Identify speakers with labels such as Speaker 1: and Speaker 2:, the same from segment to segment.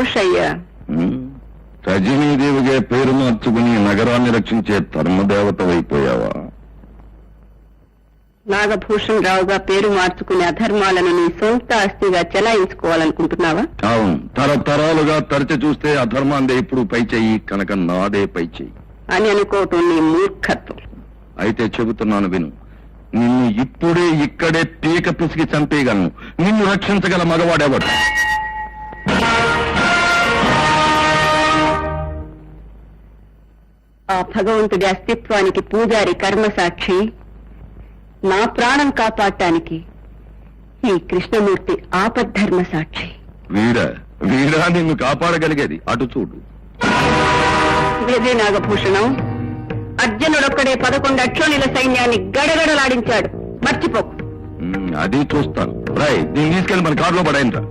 Speaker 1: భూష్ అయ్యా.
Speaker 2: రజనీదేవిగా పేరు మార్చుకుని నగరాన్ని రక్షించే ధర్మదేవతవైపోయావా?
Speaker 1: నాగభూషణ్ రావుగా పేరు మార్చుకునే అధర్మాలను నీ సొంత ఆస్తిగా చెలాయించుకోవాలనుకుంటున్నావా?
Speaker 2: అవును, తరతరాలుగా తరచి చూస్తే అధర్మాందే ఇప్పుడు పై చెయ్యి, కనుక నాదే పై చెయ్యి
Speaker 1: అని అనుకోవటం నీ మూర్ఖత్వం.
Speaker 2: అయితే చెబుతున్నాను విను. నిన్ను ఇప్పుడే ఇక్కడే పీక పిసికి చంపేయగలను. నిన్ను రక్షించగల మగవాడెవడు?
Speaker 1: ఆ భగవంతుడి అస్తిత్వానికి పూజారి కర్మసాక్షి, నా ప్రాణం కాపాడటానికి ఈ కృష్ణమూర్తి ఆపద్ధర్మ సాక్షి.
Speaker 2: వీరా నిన్ను కాపాడగలిగేది? అటు చూడు.
Speaker 1: వేదే నాగభూషణం, అర్జునుడొక్కడే 11 అక్షోణిల సైన్యాన్ని గడగడలాడించాడు, మర్చిపోకు.
Speaker 2: అది చూస్తాను. రై, దీన్ని తీసుకెళ్ళి మన కారులో పడైందా?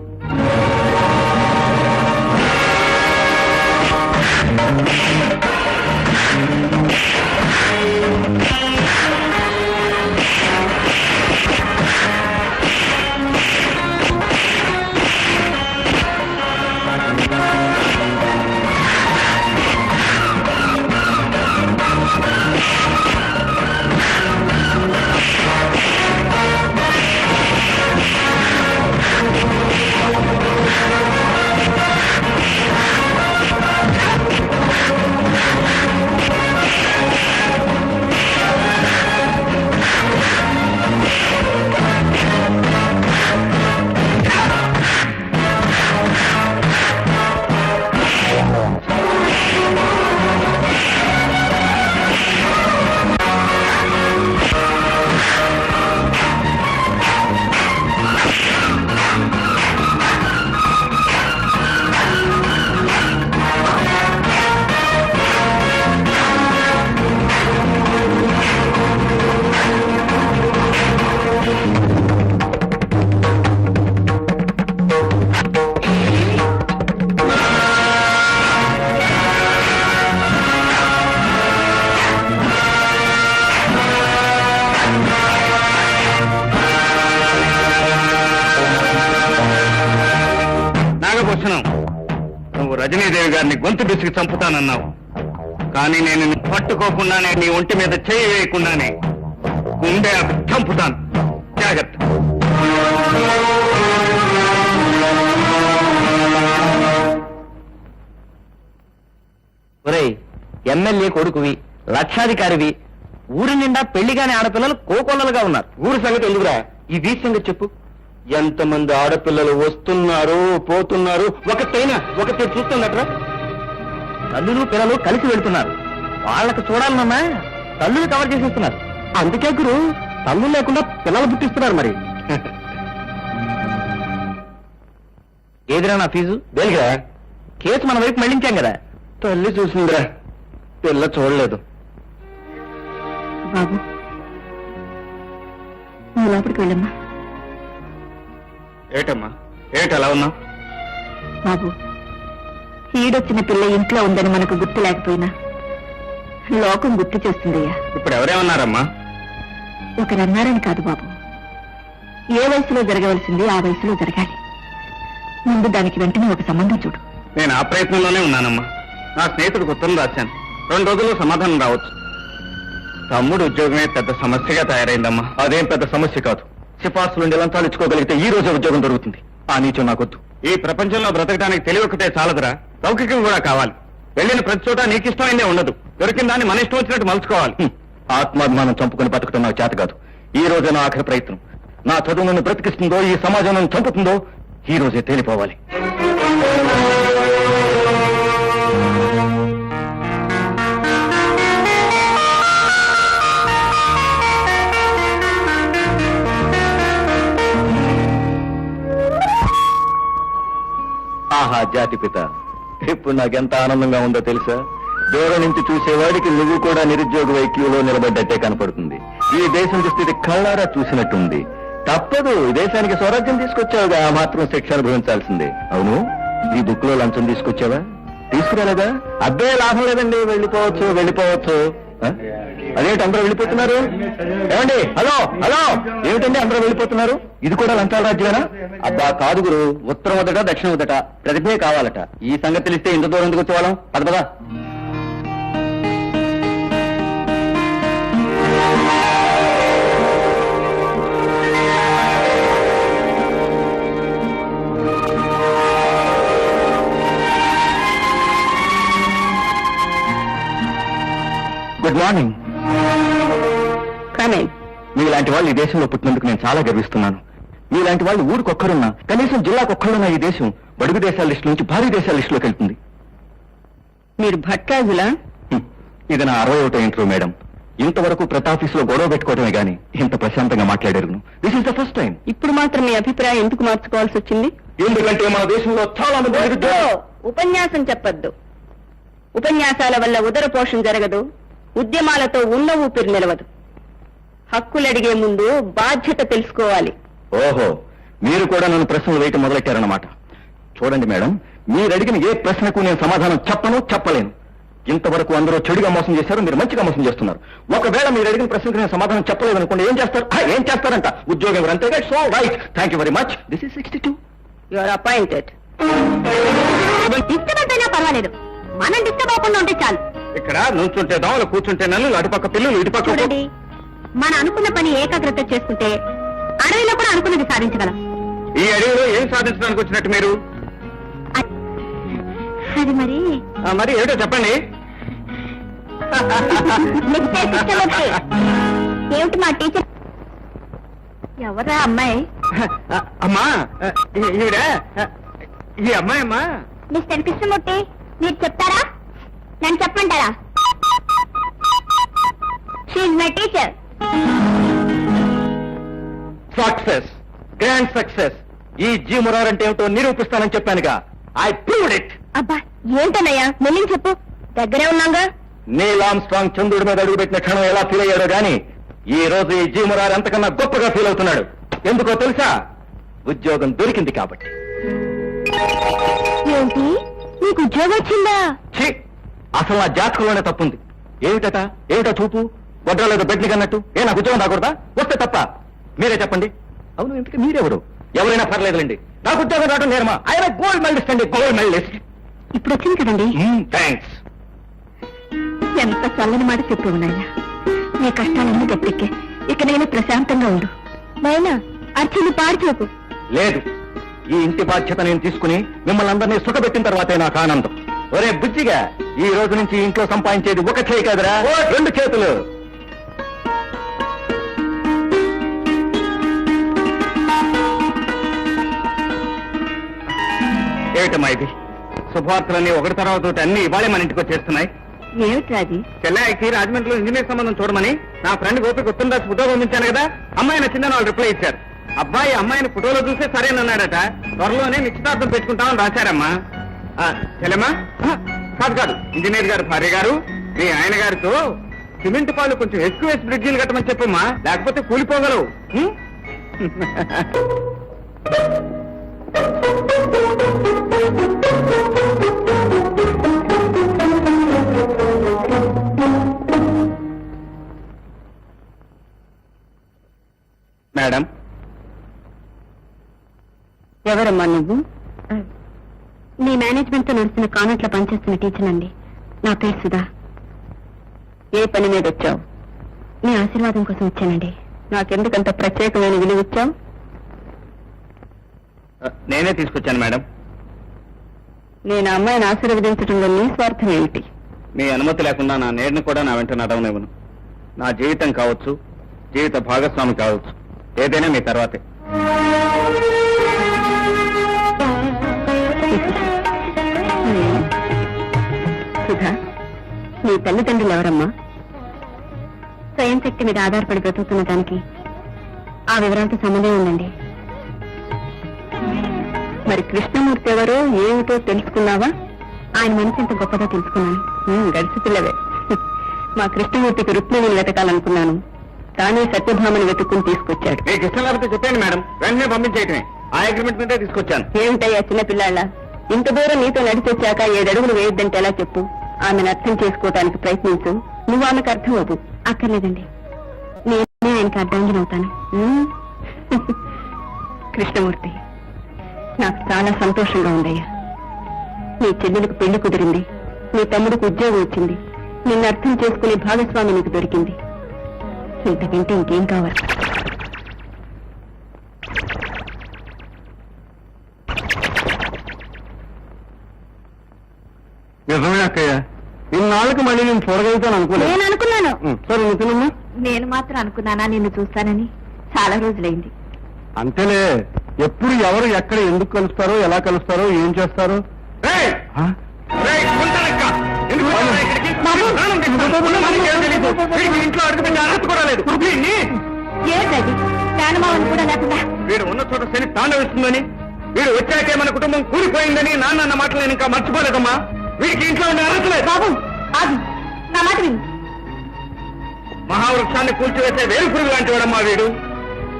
Speaker 2: నువ్వు రజనీదేవి గారిని గొంతు బిసికి చంపుతానన్నావు, కానీ నేను పట్టుకోకుండానే నీ ఒంటి మీద చేయి వేయకుండానే గుండె చంపుతాను. జాగ్రత్త.
Speaker 3: ఒరేయ్, ఎమ్మెల్యే కొడుకువి, లక్షాధికారివి, ఊరి నిండా పెళ్లిగానే ఆడపిల్లలు కోకొల్లలుగా ఉన్నారు. ఊరి సంగతి ఎందుకురా, ఈ వీధి సంగతి చెప్పు. ఎంతమంది ఆడపిల్లలు వస్తున్నారు పోతున్నారు, ఒకటి చూస్తుందట్రా. తల్లులు పిల్లలు కలిసి వెళ్తున్నారు. వాళ్ళకి చూడాలన్నా తల్లులు కవర్ చేసేస్తున్నారు. అందుకే గురు, తల్లులు లేకుండా పిల్లలు పుట్టిస్తున్నారు. మరి ఏదిరా నా ఫీజు? దేనిగా? కేసు మన వైపు మళ్ళించాం కదా. తల్లి చూసిందిరా, పిల్ల చూడలేదు.
Speaker 1: బాబు, నువ్వు లోపలికి వెళ్ళమ్మా.
Speaker 2: ఏటమ్మా, ఏటలా ఉన్నావు?
Speaker 1: బాబు, ఈడొచ్చిన పిల్ల ఇంట్లో ఉందని మనకు గుర్తు లేకపోయినా లోకం గుర్తు చేస్తుందయ్యా.
Speaker 2: ఇప్పుడు ఎవరేమన్నారమ్మా?
Speaker 1: ఒకరన్నారని కాదు బాబు, ఏ వయసులో జరగవలసింది ఆ వయసులో జరగాలి. ముందు దానికి వెంటనే ఒక సంబంధం చూడు.
Speaker 2: నేను ఆ ప్రయత్నంలోనే ఉన్నానమ్మా. నా స్నేహితుడికి ఉత్తరం రాశాను, 2 రోజుల్లో సమాధానం రావచ్చు. తమ్ముడు ఉద్యోగమే పెద్ద సమస్యగా తయారైందమ్మా. అదేం పెద్ద సమస్య కాదు. సిఫార్సులు లంచాలు ఇచ్చుకోగలిగితే ఈ రోజే ఉద్యోగం దొరుకుతుంది. ఆ నీచం నాకొద్దు. ఈ ప్రపంచంలో బ్రతకడానికి తెలివి ఒకటే చాలదురా, లౌకికం కూడా కావాలి. వెళ్ళిన ప్రతి చోట నీకిష్టమైందే ఉండదు. దొరికిన దాన్ని మన ఇష్టం వచ్చినట్టు మలుచుకోవాలి. ఆత్మాభిమానం చంపుకొని బతకడం నాకు చేత కాదు. ఈ రోజే నా ఆఖరి ప్రయత్నం. నా చదువు నన్ను బ్రతికిస్తుందో, ఈ సమాజం నన్ను చంపుతుందో ఈ రోజే తేలిపోవాలి. ఆహా జాతిపిత, ఇప్పుడు నాకెంత ఆనందంగా ఉందో తెలుసా? దూరం నుంచి చూసేవాడికి నువ్వు కూడా నిరుద్యోగ వైక్యూలో నిలబడ్డట్టే కనపడుతుంది. ఈ దేశం స్థితి కళ్ళారా చూసినట్టుంది. తప్పదు, ఈ దేశానికి స్వరాజ్యం తీసుకొచ్చావుగా, ఆ మాత్రం శిక్ష అనుభవించాల్సిందే. అవును, ఈ బుక్ లో లంచం తీసుకొచ్చావా? తీసుకురాలేదా? అబ్బే లాభం లేదండి, వెళ్ళిపోవచ్చు. అదేంటి అందరూ వెళ్ళిపోతున్నారు? ఏమండి, హలో హలో, ఏమిటండి అందరూ వెళ్ళిపోతున్నారు? ఇది కూడా లంచాల రాజ్యమేనా? అబ్బా కాదు గురు, ఉత్తరం వద్దట దక్షిణం వద్దట, ప్రతిభే కావాలట. ఈ సంగతి తెలిస్తే ఇంత దూరం ఎందుకు వచ్చేవాళ్ళం? పద పద. Good morning.
Speaker 1: కానీ
Speaker 2: మీలాంటి వాళ్ళు ఈ దేశంలో పుట్టినందుకు నేను చాలా గర్విస్తున్నాను. మీలాంటి వాళ్ళు ఊరికొక్కరున్నా, కనీసం జిల్లాకొక్కరున్నా ఈ దేశం బడుగు దేశాల లిస్టు నుంచి భారీ దేశాల లిస్టులోకి వెళ్తుంది.
Speaker 1: మీరు భట్రాజులా?
Speaker 2: ఇది నా 61వ ఇంటర్వ్యూ మేడం. ఇంతవరకు ప్రతి ఆఫీసులో గొడవ పెట్టుకోవడమే గానీ ఇంత ప్రశాంతంగా మాట్లాడారు. This is the first time.
Speaker 1: ఇప్పుడు మాత్రం మీ అభిప్రాయం ఎందుకు మార్చుకోవాల్సి వచ్చింది?
Speaker 2: ఎందుకంటే మన దేశంలో చాలా మంది నిరుద్యోగులు.
Speaker 1: ఉపన్యాసం చెప్పొద్దు. ఉపన్యాసాల వల్ల ఉదర పోషణ జరగదు, ఉద్యమాలతో ఉన్న ఊపిరి నిలవదు. హక్కులడిగే ముందు బాధ్యత తెలుసుకోవాలి.
Speaker 2: ఓహో, మీరు కూడా నన్ను ప్రశ్నలు వేయటం మొదలెట్టారన్నమాట. చూడండి మేడం, మీరు అడిగిన ఏ ప్రశ్నకు నేను సమాధానం చెప్పలేను. ఇంతవరకు అందరూ చెడుగా మోసం చేశారు, మీరు మంచిగా మోసం చేస్తున్నారు. ఒకవేళ మీరు అడిగిన ప్రశ్నకు నేను సమాధానం చెప్పలేదు అనుకోండి, ఏం చేస్తారంట? ఉద్యోగం అంతే. So right, thank you very much. This is 62.
Speaker 1: You are appointed. Disturbance అయినా పర్వాలేదు, మనం డిస్టర్బ్ అవ్వకుండా ఉంటే చాలు.
Speaker 2: ఇక్కడ నుంచుంటే దోమలు, కూర్చుంటే నల్లు, అటుపక్క పిల్లలు, ఇటుపక్క.
Speaker 1: చూడండి, మన అనుకున్న పని ఏకాగ్రత చేసుకుంటే అడవిలో కూడా అనుకున్నది సాధించగలం.
Speaker 2: ఈ అడవిలో ఏం సాధించడానికి వచ్చినట్టు మీరు?
Speaker 1: అది మరి
Speaker 2: మరి ఏమిటో చెప్పండి.
Speaker 1: ఏమిటి మా టీచర్? ఎవరా అమ్మాయి?
Speaker 2: అమ్మా, ఈవిడ ఈ అమ్మాయి అమ్మా.
Speaker 1: మిస్టర్ కృష్ణమూర్తి, మీరు చెప్తారా నన్ను చెప్పంటారా? She my teacher.
Speaker 2: Success, grand success. ఈ జీ మురార్ అంటే ఏమిటో నిరూపిస్తానని చెప్పానుగా. I proved it.
Speaker 1: అబ్బా ఏంటన్నయ్యా, మెల్లిని చెప్పు, దగ్గరే ఉన్నాగా.
Speaker 2: నీల్ ఆర్మ్స్ట్రాంగ్ చంద్రుడి మీద అడుగుపెట్టిన క్షణం ఎలా ఫీల్ అయ్యాడో గాని ఈ రోజు ఈ జీ మురార్ అంతకన్నా గొప్పగా ఫీల్ అవుతున్నాడు. ఎందుకో తెలుసా? ఉద్యోగం దొరికింది కాబట్టి.
Speaker 1: ఏంటి, నీకు ఉద్యోగం వచ్చిందా?
Speaker 2: ఛీ, అసలు నా జాతకంలోనే తప్పుంది. ఏమిటో చూపు, గొడ్రాలేదో బెడ్లికి అన్నట్టు. నాకు ఉద్యోగం రాకూడదా? వస్తే తప్ప? మీరే చెప్పండి. అవును, ఇంతకీ మీరెవరు? ఎవరైనా పర్లేదులేండి, నాకు ఉద్యోగం రావడం నేరమా? ఆయన గోల్డ్ మెడలిస్ట్ అండి, గోల్డ్ మెడలిస్ట్.
Speaker 1: ఇప్పుడు వచ్చింది కదండి.
Speaker 2: థ్యాంక్స్.
Speaker 1: ఎంత చల్లని మాట చెప్పి ఉన్నాయా. నీ కష్టాలన్నీ గట్టెక్కే, ఇక నేను ప్రశాంతంగా ఉండు. నాయనా, అర్చని పాడిచోపు.
Speaker 2: లేదు, ఈ ఇంటి బాధ్యత నేను తీసుకుని మిమ్మల్ని అందరినీ సుఖపెట్టిన తర్వాతే నాకు ఆనందం. ఒరే బుజ్జిగా, ఈ రోజు నుంచి ఇంట్లో సంపాదించేది ఒక చేయి కాదురా, 2 చేతులు. ఏమిటమ్మా ఇది? శుభవార్తలన్నీ ఒకటి తర్వాత అన్ని ఇవాళే మన ఇంటికి వచ్చేస్తున్నాయి.
Speaker 1: ఏమిట్రాది?
Speaker 2: చెల్లాయికి రాజమండ్రిలో ఇంజనీర్ సంబంధం చూడమని నా ఫ్రెండ్ గోపి ఉత్తరం రాసి ఫోటో పంపించాను కదా. అమ్మాయి నచ్చిందని వాళ్ళు రిప్లై ఇచ్చారు. అబ్బాయి అమ్మాయిని ఫోటోలో చూస్తే సరేనన్నాడట. త్వరలోనే నిశ్చితార్థం పెట్టుకుంటామని రాశారమ్మా. చెల్లెమ్మా, కాదు, ఇంజనీర్ గారు భార్య గారు మీ ఆయన గారితో సిమెంట్ పాలు కొంచెం ఎక్కువ వేసి బ్రిడ్జీలు కట్టమని చెప్పమ్మా, లేకపోతే కూలిపోగలవు. మేడం.
Speaker 1: ఎవరమ్మా నువ్వు? నీ మేనేజ్మెంట్ తో నడుస్తున్న కాన్వెంట్ లో పనిచేస్తున్న టీచర్ అండి. నా పేరు సుధా. ఏ పని మీద వచ్చావు? నీ ఆశీర్వాదం కోసం వచ్చానండి. నాకెందుకంత ప్రత్యేకమైన విలువ ఇచ్చావు?
Speaker 2: నేనే తీసుకొచ్చాను మేడం.
Speaker 1: నేను అమ్మాయిని ఆశీర్వదించడంలో నీ స్వార్థం ఏమిటి?
Speaker 2: మీ అనుమతి లేకుండా నా నేరుని కూడా నా వెంట నడవనివ్వను. నా జీవితం కావచ్చు, జీవిత భాగస్వామి కావచ్చు, ఏదైనా మీ తర్వాతే.
Speaker 1: సుధా, నీ తల్లిదండ్రులు ఎవరమ్మా? స్వయం శక్తి మీద ఆధారపడి బ్రతుకుతున్న దానికి ఆ వివరాలతో సంబంధం ఉందండి. మరి కృష్ణమూర్తి ఎవరో ఏమిటో తెలుసుకున్నావా? ఆయన మనసు ఎంత గొప్పదో తెలుసుకున్నాను. గడిచి పిల్లవే. మా కృష్ణమూర్తికి రుక్మిణిని వెతకాలనుకున్నాను, కానీ సత్యభామని వెతుక్కుని తీసుకొచ్చాడు.
Speaker 2: మీకు ఇష్టం లేకపోతే చెప్పండి మేడం, వెంటనే పంపించేయటమే. ఆ అగ్రిమెంట్ మీదే తీసుకొచ్చాను.
Speaker 1: ఏమిటయ్యా చిన్నపిల్లాళ్ళ, ఇంత దూరం నీతో నడిచొచ్చాక 7 అడుగులు వేయొద్దంటే ఎలా చెప్పు? ఆమెను అర్థం చేసుకోవటానికి ప్రయత్నించు. నువ్వు ఆమెకు అర్థం అవ్వు. అక్కర్లేదండి, నేనే ఆయనకి అర్థంగా అవుతాను. కృష్ణమూర్తి, నాకు చాలా సంతోషంగా ఉందయ్యా. నీ చెల్లెలకు పెళ్లి కుదిరింది, నీ తమ్ముడికి ఉద్యోగం వచ్చింది, నిన్ను అర్థం చేసుకునే భాగస్వామి నీకు దొరికింది. ఇంతకంటే ఇంకేం కావాలి?
Speaker 2: నిజమే అక్కయ్య, ఇన్నాళ్ళకి మళ్ళీ నేను చూడగలుగుతాను అనుకోలేదు.
Speaker 1: నేను అనుకున్నాను.
Speaker 2: సరే నువ్వు తినమ్మా.
Speaker 1: నేను మాత్రం అనుకున్నానా నిన్ను చూస్తానని? చాలా రోజులైంది.
Speaker 2: అంతేలే, ఎప్పుడు ఎవరు ఎక్కడ ఎందుకు కలుస్తారో, ఎలా కలుస్తారో, ఏం చేస్తారో. ఆ? ఇంట్లో అడుగుతుంటే అర్హత కూడా లేదు.
Speaker 1: ఏంటది? మేనమావని కూడా లేకుండా
Speaker 2: వీడు ఉన్న చోట శని తాండవిస్తుందని, వీడు వచ్చాకే మన కుటుంబం కూలిపోయిందని నాన్న అన్న మాటలు నేను ఇంకా మర్చిపోలేదమ్మా. వీడికి ఇంట్లో ఉండే అర్హత లేదు.
Speaker 1: బాబు ఆగు, నా మాట విను.
Speaker 2: మహావృక్షాన్ని కూల్చివేసే వేరు పురుగు లాంటి వాడమ్మా వీడు.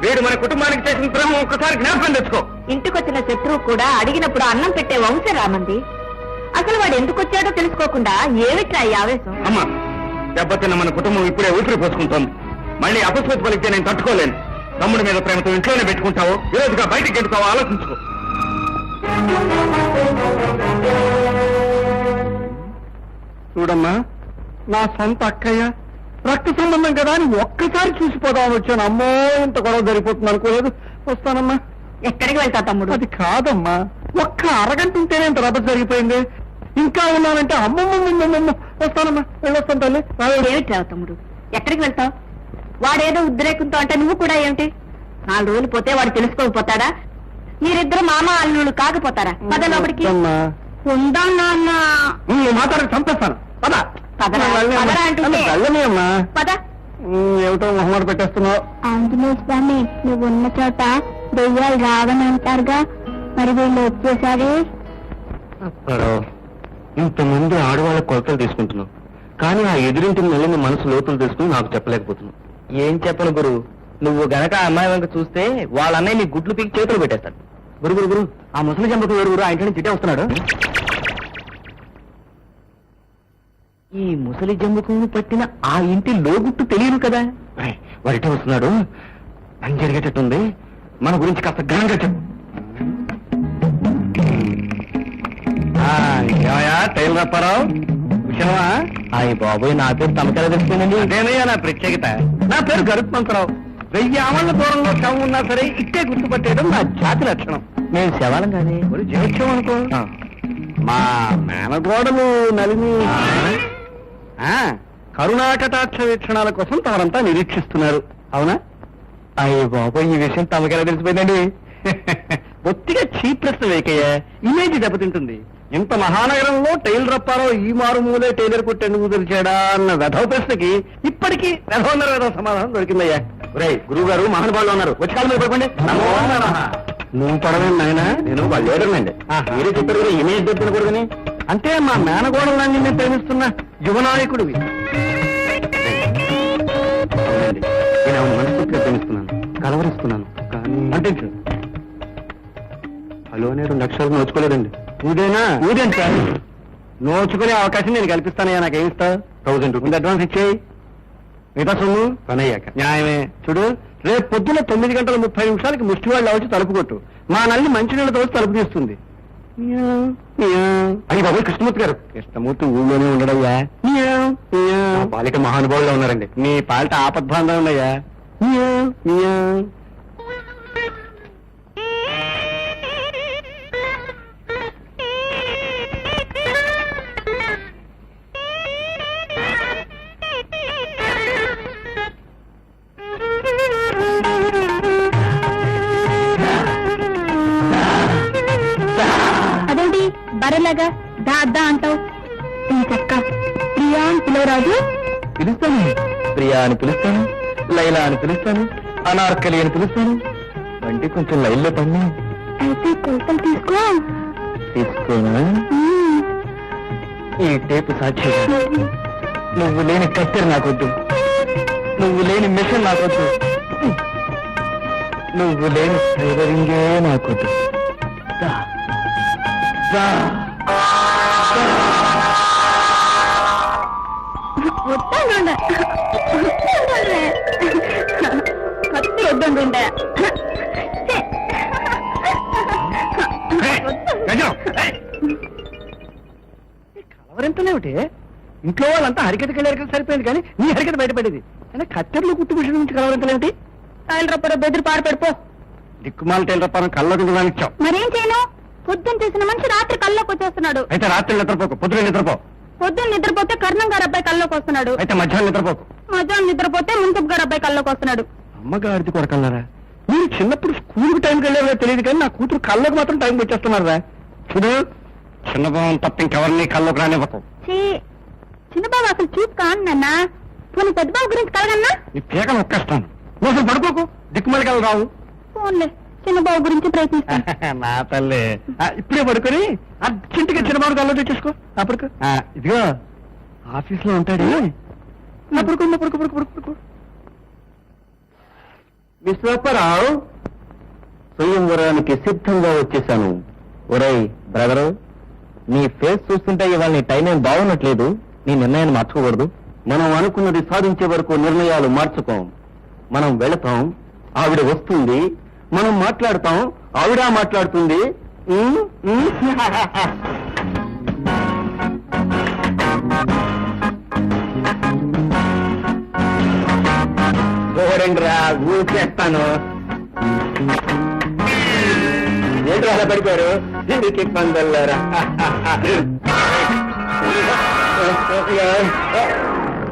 Speaker 2: వీడు మన కుటుంబానికి చేసిన ద్రోహం ఒక్కసారి జ్ఞాపకం తెచ్చుకో.
Speaker 1: ఇంటికొచ్చిన శత్రువు కూడా అడిగినప్పుడు అన్నం పెట్టే వంశం రామంది. అసలు వాడు ఎందుకు వచ్చాడో తెలుసుకోకుండా ఏమిట్రా ఈ ఆవేశం?
Speaker 2: అమ్మా, దెబ్బతిన్న మన కుటుంబం ఇప్పుడే ఊపిరి పోసుకుంటోంది. మళ్ళీ అపస్మృతి పలికితే నేను తట్టుకోలేను. తమ్ముడి మీద ప్రేమతో ఇంట్లోనే పెట్టుకుంటావో, ఈరోజుగా బయటికి గెలుతావో ఆలోచించుకో. చూడమ్మా, నా సొంత అక్కయ్య, రక్త సంబంధం కదా అని ఒక్కసారి చూసిపోదామని వచ్చాను. అమ్మో, ఇంత గొడవ జరిగిపోతుంది అనుకోలేదు. వస్తానమ్మా.
Speaker 1: ఎక్కడికి వెళ్తా తమ్ముడు?
Speaker 2: అది కాదమ్మా, ఒక్క అరగంట ఉంటేనే ఇంత రభస జరిగిపోయింది. ఇంకా ఉన్నానంటే అమ్మమ్మ. వస్తానమ్మా, వెళ్ళొస్తాను తల్లి.
Speaker 1: ఏమిట్రా తమ్ముడు, ఎక్కడికి వెళ్తావు? వాడేదో ఉద్రేకంతో అంటే నువ్వు కూడా ఏమిటి? 4 రోజులు పోతే వాడు తెలుసుకోకపోతాడా? మీరిద్దరు మామ అల్లుళ్ళు కాకపోతారా? పద లోపలికి. ఉందా నాన్న?
Speaker 2: నువ్వు మాట్లాడి చంపేస్తాను. పద.
Speaker 1: పదరా, పదరా అంటుంటే.
Speaker 2: వెళ్ళని అమ్మా.
Speaker 1: పద.
Speaker 2: ఏమిటో మొహమాట పెట్టేస్తున్నావు.
Speaker 1: ఆంజనేయ స్వామి, నువ్వు ఉన్న చోట దెయ్యాలు రావని అంటారుగా, మరి వీళ్ళు వచ్చేసారి?
Speaker 3: ఇంతమంది ఆడవాళ్ళ కొలతలు తీసుకుంటున్నావు, కానీ ఆ ఎదురింటి నెలని మనసు లోతులు తెలుసుకుని నాకు చెప్పలేకపోతున్నావు. ఏం చెప్పను గురు, నువ్వు గనక ఆ అమ్మాయి వంక చూస్తే వాళ్ళ అన్నయ్య నీ గుడ్లు పీకి చేతులు పెట్టేస్తాడు. గురు, ఆ ముసలి జంపకు వేరు గురు, ఆ ఇంటి నుంచి చిట్టే వస్తున్నాడు. ఈ ముసలి జంబుకు పట్టిన ఆ ఇంటి లోగుట్టు తెలియదు కదా. వాడిటే వస్తున్నాడు, పని జరిగేటట్టుంది. మన గురించి కాస్త ఘనంగా చెప్పు. టైల్ రప్పారావు, విషయమా? అయ్యి బాబోయ్, నా పేరు తమకలా తెలిసిందండి. అదేనయ్యా నా ప్రత్యేకత. నా పేరు గరుత్మంతరావు. 1000 ఆమళ్ళ దూరంలో శవం ఉన్నా సరే ఇట్టే గుర్తుపట్టేయడం నా జాతి లక్షణం. నేను శవాలం కాదే, జీవోత్సవం అనుకో. మా మేనగోడలు నలిని కరుణాకటాక్ష వీక్షణాల కోసం తమరంతా నిరీక్షిస్తున్నారు, అవునా? అయ్యో బాబోయ్, ఈ విషయం తమకెలా తెలిసిపోయిందండి? బొత్తిగా చీప్ ప్రశ్న వేకయ్యా, ఇమేజ్ దెబ్బతింటుంది. ఇంత మహానగరంలో టైల్ రప్పారావు ఈ మారుమూలే టైలర్ కొట్టేందుకు తెలిచాడా అన్న వెధవ ప్రశ్నకి ఇప్పటికీ వెధవ సమాధానం దొరికిందయ్యా. గురువు గారు మహానుభావులు ఉన్నారు, వచ్చి కాలం మీద పడుకోండి. నువ్వు పడవేండి నాయన, నేను వాళ్ళు లేదనండి. మీరే చెప్పారు కదా ఇమేజ్ దెబ్బతినకూడదని. అంటే మా మేనగోడలన్నీ నేను ప్రేమిస్తున్న యువనాయకుడివి. నేను మనస్ఫూర్తిగా ప్రేమిస్తున్నాను, కలవరిస్తున్నాను, కానీ అంటే హలో అనే 2 లక్షలు నోచుకోలేదండి. ఊదేంటి సార్, నోచుకునే అవకాశం నేను కల్పిస్తానయ్యా. నాకేమిస్తా? 1000 రూపీలు అడ్వాన్స్ ఇచ్చేయి, మిగతా సొమ్ము పని అయ్యాక. న్యాయమే. చూడు, రేపు పొద్దున్న 9:30 ముష్టివాళ్ళు వచ్చి తలుపు కొట్టు. మా నల్లి మంచినీళ్ళతో వచ్చి తలుపు తీస్తుంది. అయ్యి బాబు, కృష్ణమూర్తి గారు. కృష్ణమూర్తి ఊళ్ళోనే ఉండడయ్యా. పాలిట మహానుభావుల్లో ఉన్నారండి. మీ పాలిట ఆపద్బాంధం ఉన్నాయా?
Speaker 1: అదేంటి బరలాగా దా అంటావు? చక్క ప్రియా అని పిలవరాజు?
Speaker 3: పిలుస్తాను, ప్రియా అని పిలుస్తాను, లైలా అని పిలుస్తాను, అనార్కలి అని పిలుస్తాను. వంటి కొంచెం లైన్లో పడినా.
Speaker 1: అయితే కొలతలు
Speaker 3: తీసుకోనా? ఈ టేపు సాక్షిగా నువ్వు లేని కత్తెర నాకొద్దు, నువ్వు లేని మిషన్ నాకొద్దు, నువ్వు లేని టైలరింగే నాకొద్దు.
Speaker 1: వద్దా? కత్తి వద్దంటుండే
Speaker 3: కలవరింతలేమిటి? ఇంట్లో వాళ్ళంతా హరికథకి వెళ్ళారు కదా సరిపోయింది, కానీ నీ హరికథ బయటపడేది. అంటే కత్తెరలు కుట్టు మిషన్ నుంచి కలవరింతలేమిటి?
Speaker 1: కాయలరప్పలో బెదిరి పారిపడిపో.
Speaker 3: దిక్కుమాల టైలరప్పాను కళ్ళకు ఇచ్చావు.
Speaker 1: మరేం చేయను? పొద్దున్న చేసిన మనిషి రాత్రి కల్లోకి వచ్చేస్తున్నాడు.
Speaker 3: అయితే రాత్రి నిద్రపోకు, పొద్దున నిద్రపో.
Speaker 1: పొద్దున్న నిద్రపోతే కర్ణం గారు అబ్బాయి కల్లోకి వస్తున్నాడు.
Speaker 3: అయితే మధ్యాహ్నం నిద్రపోకు.
Speaker 1: మధ్యాహ్నం నిద్రపోతే ముంతపు గారు అబ్బాయి కల్లోకి వస్తున్నాడు.
Speaker 3: అమ్మగారిది కొరకన్నారా? మీరు చిన్నప్పుడు స్కూల్కి టైంకి వెళ్ళారో తెలియదు, కానీ నా కూతురు కళ్ళకు మాత్రం టైంకి వచ్చేస్తున్నారా? చూడు, చిన్నబాబు తప్ప ఇంకెవరిని కళ్ళకు రానివ్వకు.
Speaker 1: చిన్నబాబు అసలు చూపు కానన్నా. పోనీ పెద్దబాబు గురించి కలగన్నా?
Speaker 3: నీ పీకలు నొక్కేస్తాను. నువ్వు అసలు పడుకోకు, దిక్కుమలి కళ్ళు రావు.
Speaker 1: ఫోన్లే, చిన్నబాబు గురించి ప్రయత్నిస్తాను.
Speaker 3: నా తల్లి, ఇప్పుడే పడుకొని అర్జెంటుగా చిన్నబాబు కళ్ళు తెచ్చేసుకో. అప్పటికు ఇదిగో ఆఫీస్ లో ఉంటాడు. పడుకో. విశ్వప్పరావు, స్వయంవరానికి సిద్ధంగా వచ్చేసాను. ఒరేయ్ బ్రదరు, నీ ఫేస్ చూస్తుంటే ఇవాళ నీ టైం ఏం బాగున్నట్లేదు. నీ నిర్ణయాన్ని మార్చుకోకూడదు. మనం అనుకున్నది సాధించే వరకు నిర్ణయాలు మార్చుకోం. మనం వెళతాం, ఆవిడ వస్తుంది. మనం మాట్లాడతాం, ఆవిడ మాట్లాడుతుంది. చూడండిరా, ఊరికేస్తాను. ఏంటి అలా పడిపోయారు? దీనికి పందల్లారా.